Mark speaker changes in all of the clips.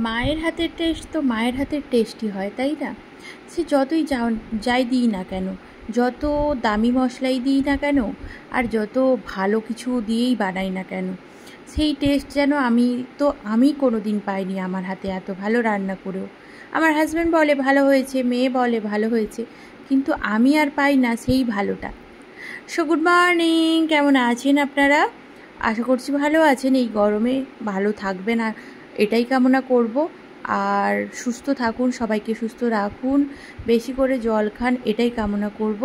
Speaker 1: মায়ের হাতের টেস্ট তো মায়ের হাতের টেস্টই হয়, তাই না? সে যতই যাই দিই না কেন, যত দামি মশলাই দিই না কেন, আর যত ভালো কিছু দিয়েই বানাই না কেন, সেই টেস্ট যেন আমি কোনো দিন পাইনি আমার হাতে এত ভালো রান্না করেও। আমার হাজব্যান্ড বলে ভালো হয়েছে, মেয়ে বলে ভালো হয়েছে, কিন্তু আমি আর পাই না সেই ভালোটা। সো গুড মর্নিং, কেমন আছেন আপনারা? আশা করছি ভালো আছেন। এই গরমে ভালো থাকবেন আর এটাই কামনা করব। আর সুস্থ থাকুন, সবাইকে সুস্থ রাখুন, বেশি করে জল খান, এটাই কামনা করব।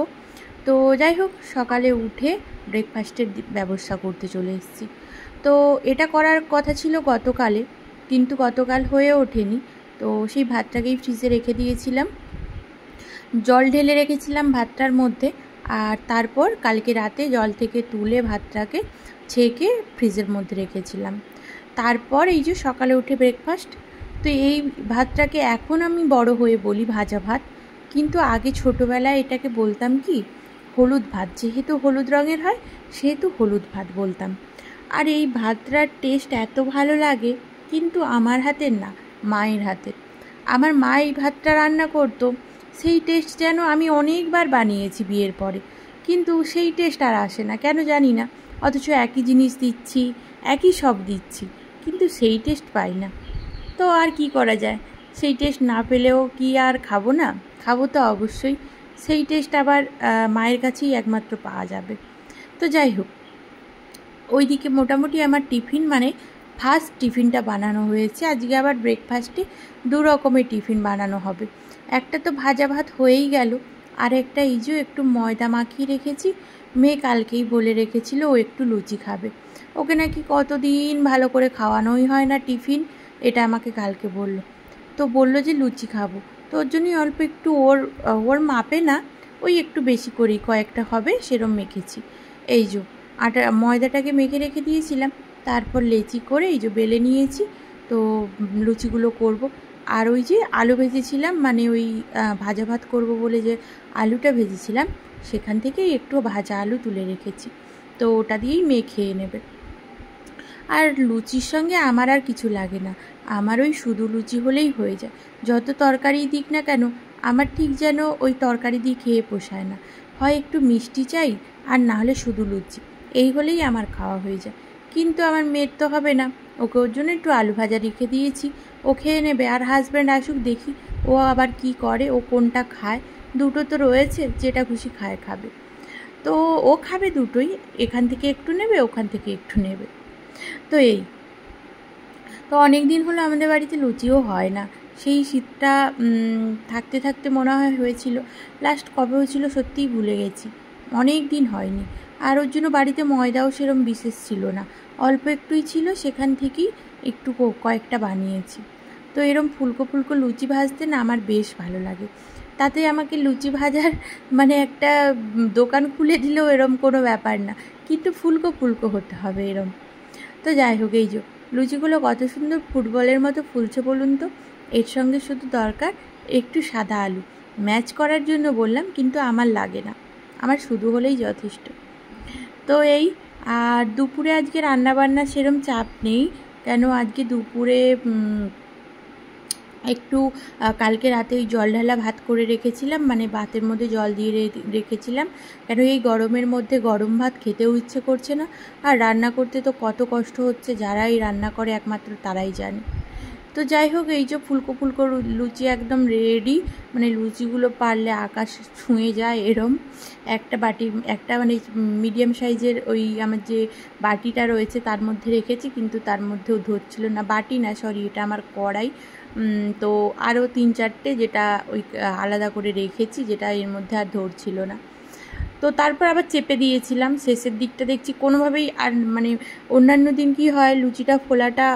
Speaker 1: তো যাই হোক, সকালে উঠে ব্রেকফাস্টের ব্যবস্থা করতে চলে এসেছি। তো এটা করার কথা ছিল গতকালে, কিন্তু গতকাল হয়ে ওঠেনি। তো সেই ভাতটাকেই ফ্রিজে রেখে দিয়েছিলাম, জল ঢেলে রেখেছিলাম ভাতটার মধ্যে। আর তারপর কালকে রাতে জল থেকে তুলে ভাতটাকে ছেঁকে ফ্রিজের মধ্যে রেখেছিলাম। তারপর এই যে সকালে উঠে ব্রেকফাস্ট। তো এই ভাতটাকে এখন আমি বড় হয়ে বলি ভাজা ভাত, কিন্তু আগে ছোটোবেলায় এটাকে বলতাম কি হলুদ ভাত, যেহেতু হলুদ রঙের হয় সেহেতু হলুদ ভাত বলতাম। আর এই ভাতটার টেস্ট এত ভালো লাগে, কিন্তু আমার হাতের না, মায়ের হাতের। আমার মা এই ভাতটা রান্না করতো, সেই টেস্ট যেন আমি অনেকবার বানিয়েছি বিয়ের পরে, কিন্তু সেই টেস্ট আর আসে না, কেন জানি না। অথচ একই জিনিস দিচ্ছি, একই সব দিচ্ছি, কিন্তু সেই টেস্ট পাই না। তো আর কি করা যায়, সেই টেস্ট না পেলেও কি আর খাবো না? খাবো তো অবশ্যই। সেই টেস্ট আবার মায়ের কাছেই একমাত্র পাওয়া যাবে। তো যাই হোক, ওইদিকে মোটামুটি আমার টিফিন মানে ফার্স্ট টিফিনটা বানানো হয়েছে। আজকে আবার ব্রেকফাস্টে 2 রকমের টিফিন বানানো হবে। একটা তো ভাজা ভাত হয়েই গেল, আর একটা এই যে একটু ময়দা মাখিয়ে রেখেছি। মেয়ে কালকেই বলে রেখেছিল ও একটু লুচি খাবে, ওকে নাকি কতদিন ভালো করে খাওয়ানোই হয় না টিফিন, এটা আমাকে কালকে বলল। তো বলল যে লুচি খাবো, তো ওর জন্যই অল্প একটু ওর মাপে না, ওই একটু বেশি করেই কয়েকটা হবে সেরম মেখেছি। এই যে ময়দাটাকে মেখে রেখে দিয়েছিলাম, তারপর লেচি করে এই যে বেলে নিয়েছি। তো লুচিগুলো করব। আর ওই যে আলু ভেজেছিলাম, মানে ওই ভাজা ভাত করব বলে যে আলুটা ভেজেছিলাম, সেখান থেকেই একটু ভাজা আলু তুলে রেখেছি। তো ওটা দিয়েই মেয়ে খেয়ে নেবে। আর লুচির সঙ্গে আমার আর কিছু লাগে না, আমার ওই শুধু লুচি হলেই হয়ে যায়। যত তরকারি দিক না কেন, আমার ঠিক যেন ওই তরকারি দিয়ে খেয়ে পোষায় না। হয় একটু মিষ্টি চাই, আর না হলে শুধু লুচি, এই হলেই আমার খাওয়া হয়ে যায়। কিন্তু আমার মেয়ের তো হবে না, ওকে ওর জন্য একটু আলু ভাজা রেখে দিয়েছি, ও খেয়ে নেবে। আর হাজব্যান্ড আসুক, দেখি ও আবার কি করে, ও কোনটা খায়। দুটো তো রয়েছে, যেটা খুশি খাবে। তো ও খাবে দুটোই, এখান থেকে একটু নেবে, ওখান থেকে একটু নেবে। তো তো অনেক দিন হলো আমাদের বাড়িতে লুচিও হয় না। সেই শীতটা থাকতে থাকতে মনে হয় হয়েছিল, লাস্ট কবে হয়েছিল সত্যিই ভুলে গেছি, অনেক দিন হয়নি। আর ওর জন্য বাড়িতে ময়দাও সেরম বিশেষ ছিল না, অল্প একটুই ছিল, সেখান থেকেই একটু কয়েকটা বানিয়েছি। তো এরম ফুলকো ফুলকো লুচি ভাজতে না আমার বেশ ভালো লাগে। তাতে আমাকে লুচি ভাজার মানে একটা দোকান খুলে দিলেও এরম কোনো ব্যাপার না, কিন্তু ফুলকো ফুলকো হতে হবে এরম। তো যাই হোক, এই যে লুচিগুলো কত সুন্দর ফুটবলের মতো ফুলছে বলুন তো। এর সঙ্গে শুধু দরকার একটু সাদা আলু, ম্যাচ করার জন্য বললাম, কিন্তু আমার লাগে না, আমার শুধু হলেই যথেষ্ট। তো আর দুপুরে আজকে রান্নাবান্না সেরম চাপ নেই, কেন আজকে দুপুরে একটু কালকে রাতে ওই জল ঢালা ভাত করে রেখেছিলাম, মানে ভাতের মধ্যে জল দিয়ে রেখেছিলাম, কেন এই গরমের মধ্যে গরম ভাত খেতেও ইচ্ছে করছে না। আর রান্না করতে তো কত কষ্ট হচ্ছে, যারা এই রান্না করে একমাত্র তারাই জানে। তো যাই হোক, এই যে ফুলকো ফুলকো লুচি একদম রেডি, মানে লুচিগুলো পারলে আকাশ ছুঁয়ে যায় এরম। একটা মানে মিডিয়াম সাইজের ওই আমার যে বাটিটা রয়েছে তার মধ্যে রেখেছি, কিন্তু তার মধ্যেও ধরছিল না, বাটি না সরি, এটা আমার কড়াই। তো আরও 3-4টে যেটা ওই আলাদা করে রেখেছি, যেটা এর মধ্যে আর ধরছিল না। তো তারপর আবার চেপে দিয়েছিলাম, শেষের দিকটা দেখছি কোনোভাবেই আর মানে অন্যান্য দিন কি হয় লুচিটা ফোলাটা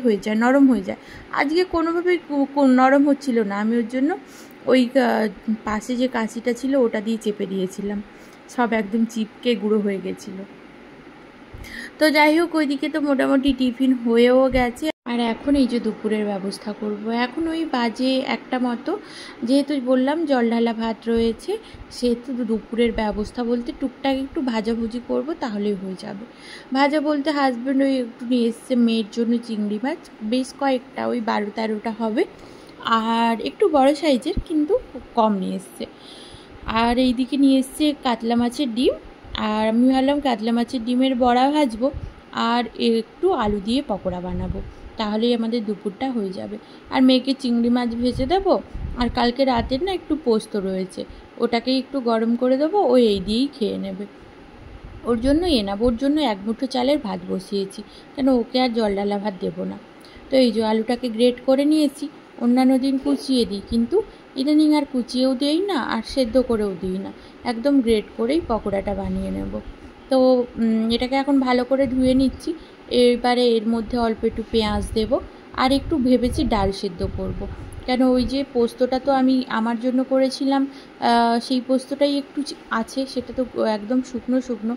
Speaker 1: হয়ে যায়, নরম হয়ে যায়, আজকে কোনোভাবেই নরম হচ্ছিল না। আমি ওর জন্য ওই পাশে যে কাঁচিটা ছিল ওটা দিয়ে চেপে দিয়েছিলাম, সব একদম চিপকে গুঁড়ো হয়ে গেছিলো। তো যাই হোক, ওইদিকে তো মোটামুটি টিফিন হয়েও গেছে। আর এখন এই যে দুপুরের ব্যবস্থা করব। এখন ওই বাজে 1টা মতো, যেহেতু বললাম জল ঢালা ভাত রয়েছে, সেহেতু দুপুরের ব্যবস্থা বলতে টুকটাক একটু ভাজাভুজি করব, তাহলেই হয়ে যাবে। ভাজা বলতে হাজব্যান্ড ওই একটু নিয়ে এসছে মেয়ের জন্য চিংড়ি মাছ, বেশ কয়েকটা, ওই 12-13টা হবে, আর একটু বড় সাইজের, কিন্তু কম নিয়ে এসছে। আর এইদিকে নিয়ে এসছে কাতলা মাছের ডিম, আর আমি ভাবলাম কাতলা মাছের ডিমের বড়া ভাজবো আর একটু আলু দিয়ে পকোড়া বানাবো, তাহলেই আমাদের দুপুরটা হয়ে যাবে। আর মেয়েকে চিংড়ি মাছ ভেজে দেবো, আর কালকে রাতের না একটু পোস্ত রয়েছে, ওটাকেই একটু গরম করে দেবো, ও এই দিয়েই খেয়ে নেবে। ওর জন্য ওর জন্য 1 মুঠো চালের ভাত বসিয়েছি, কেন ওকে আর জল ডালা ভাত দেবো না। তো এই যে আলুটাকে গ্রেট করে নিয়েছি, অন্যান্য দিন কুচিয়ে দিই, কিন্তু ইদানিং আর কুচিয়েও দিই না আর সেদ্ধ করেও দিই না, একদম গ্রেট করেই পকোড়াটা বানিয়ে নেব। তো এটাকে এখন ভালো করে ধুয়ে নিচ্ছি। এবারে এর মধ্যে অল্প একটু পেঁয়াজ দেব, আর একটু ভেবেছি ডাল সেদ্ধ করব। কেন ওই যে পোস্তটা তো আমি আমার জন্য করেছিলাম, সেই পোস্তটাই একটু আছে, সেটা তো একদম শুকনো শুকনো,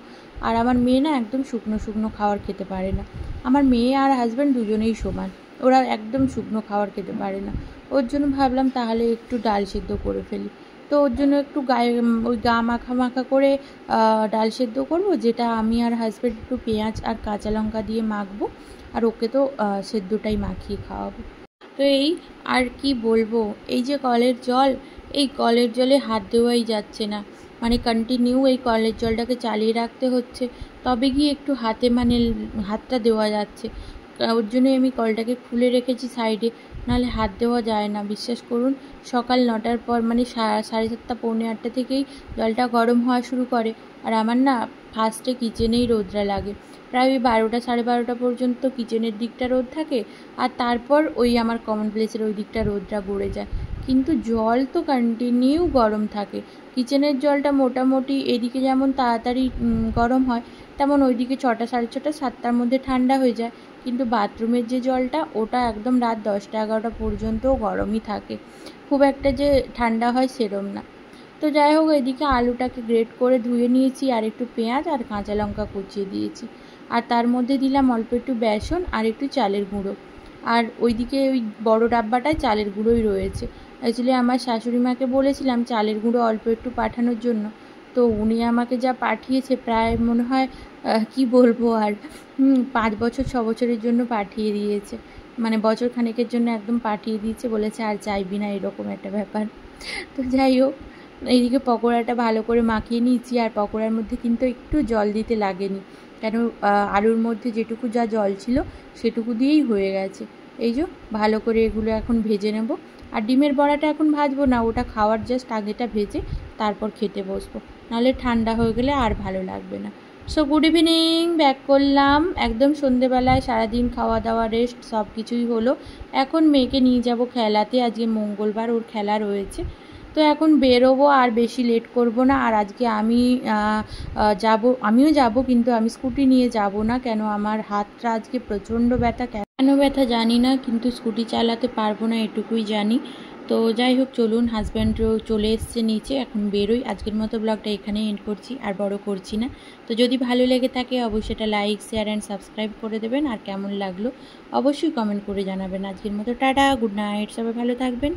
Speaker 1: আর আমার মেয়ে না একদম শুকনো শুকনো খাবার খেতে পারে না। আমার মেয়ে আর হাজব্যান্ড দুজনেই সমান, ওরা একদম শুকনো খাবার খেতে পারে না। ওর জন্য ভাবলাম তাহলে একটু ডাল সেদ্ধ করে ফেলি। তো ওর জন্য একটু গায়ে ওই গা মাখা মাখা করে ডাল সেদ্ধ করব, যেটা আমি আর হাজব্যান্ড একটু পেঁয়াজ আর কাঁচা লঙ্কা দিয়ে মাখবো, আর ওকে তো সেদ্ধটাই মাখিয়ে খাওয়াবো। তো এই আর কি বলবো, এই যে কলের জল, এই কলের জলে হাত দেওয়াই যাচ্ছে না, মানে কন্টিনিউ এই কলের জলটাকে চালিয়ে রাখতে হচ্ছে, তবে গিয়ে একটু হাতে মানে হাতটা দেওয়া যাচ্ছে। ওর জন্যই আমি কলটাকে খুলে রেখেছি সাইডে, নাহলে হাত দেওয়া যায় না। বিশ্বাস করুন, সকাল 9টার পর মানে 7:30 পৌনে 8টা থেকেই জলটা গরম হওয়া শুরু করে, আর আমার না ফার্স্টে কিচেনেই রোদরা লাগে, প্রায় ওই 12টা 12:30 পর্যন্ত কিচেনের দিকটা রোদ থাকে, আর তারপর ওই আমার কমন প্লেসের ওই দিকটা রোদটা গড়ে যায়, কিন্তু জল তো কন্টিনিউ গরম থাকে। কিচেনের জলটা মোটামুটি এদিকে যেমন তাড়াতাড়ি গরম হয়, তেমন ওইদিকে 6টা 6:30 7টার মধ্যে ঠান্ডা হয়ে যায়, কিন্তু বাথরুমের যে জলটা ওটা একদম রাত 10টা 11টা পর্যন্তও গরমই থাকে, খুব একটা যে ঠান্ডা হয় সেরম না। তো যাই হোক, এদিকে আলুটাকে গ্রেট করে ধুয়ে নিয়েছি, আর একটু পেঁয়াজ আর কাঁচা লঙ্কা কুচিয়ে দিয়েছি, আর তার মধ্যে দিলাম অল্প একটু বেসন আর একটু চালের গুঁড়ো, আর ওইদিকে ওই বড় ডাব্বাটায় চালের গুঁড়োই রয়েছে। অ্যাকচুয়ালি আমার শাশুড়ি মাকে বলেছিলাম চালের গুঁড়ো অল্প একটু পাঠানোর জন্য, তো উনি আমাকে যা পাঠিয়েছে প্রায় মনে হয় কি বলবো আর, 5 বছর 6 বছরের জন্য পাঠিয়ে দিয়েছে, মানে বছর খানেকের জন্য একদম পাঠিয়ে দিয়েছে, বলেছে আর চাইবি না, এরকম একটা ব্যাপার। তো যাই হোক, এইদিকে পকোড়াটা ভালো করে মাখিয়ে নিয়েছি, আর পকোড়ার মধ্যে কিন্তু একটু জল দিতে লাগেনি, কেন আলুর মধ্যে যেটুকু যা জল ছিল সেটুকু দিয়েই হয়ে গেছে। এই যে ভালো করে এগুলো এখন ভেজে নেব, আর ডিমের বড়াটা এখন ভাজবো না, ওটা খাওয়ার জাস্ট আগেটা ভেজে তারপর খেতে বসবো, নাহলে ঠান্ডা হয়ে গেলে আর ভালো লাগবে না। সো গুড ইভিনিং, ব্যাক করলাম একদম সন্ধেবেলায়, সারাদিন খাওয়া দাওয়া রেস্ট সব কিছুই হলো। এখন মেয়েকে নিয়ে যাব খেলাতে, আজকে মঙ্গলবার ওর খেলা রয়েছে, তো এখন বেরোবো, আর বেশি লেট করব না। আর আজকে আমি আমিও যাব, কিন্তু আমি স্কুটি নিয়ে যাব না, কেন আমার হাতটা আজকে প্রচণ্ড ব্যথা, কেন ব্যথা জানি না, কিন্তু স্কুটি চালাতে পারবো না এটুকুই জানি। তো যাই হোক, চলুন, হাজব্যান্ডও চলে এসছে নিচে, এখন বেরোই। আজকের মতো ব্লগটা এখানেই এন্ড করছি, আর বড় করছি না। তো যদি ভালো লেগে থাকে অবশ্যই এটা লাইক শেয়ার অ্যান্ড সাবস্ক্রাইব করে দেবেন, আর কেমন লাগলো অবশ্যই কমেন্ট করে জানাবেন। আজকের মতো টাটা, গুড নাইট, সবাই ভালো থাকবেন।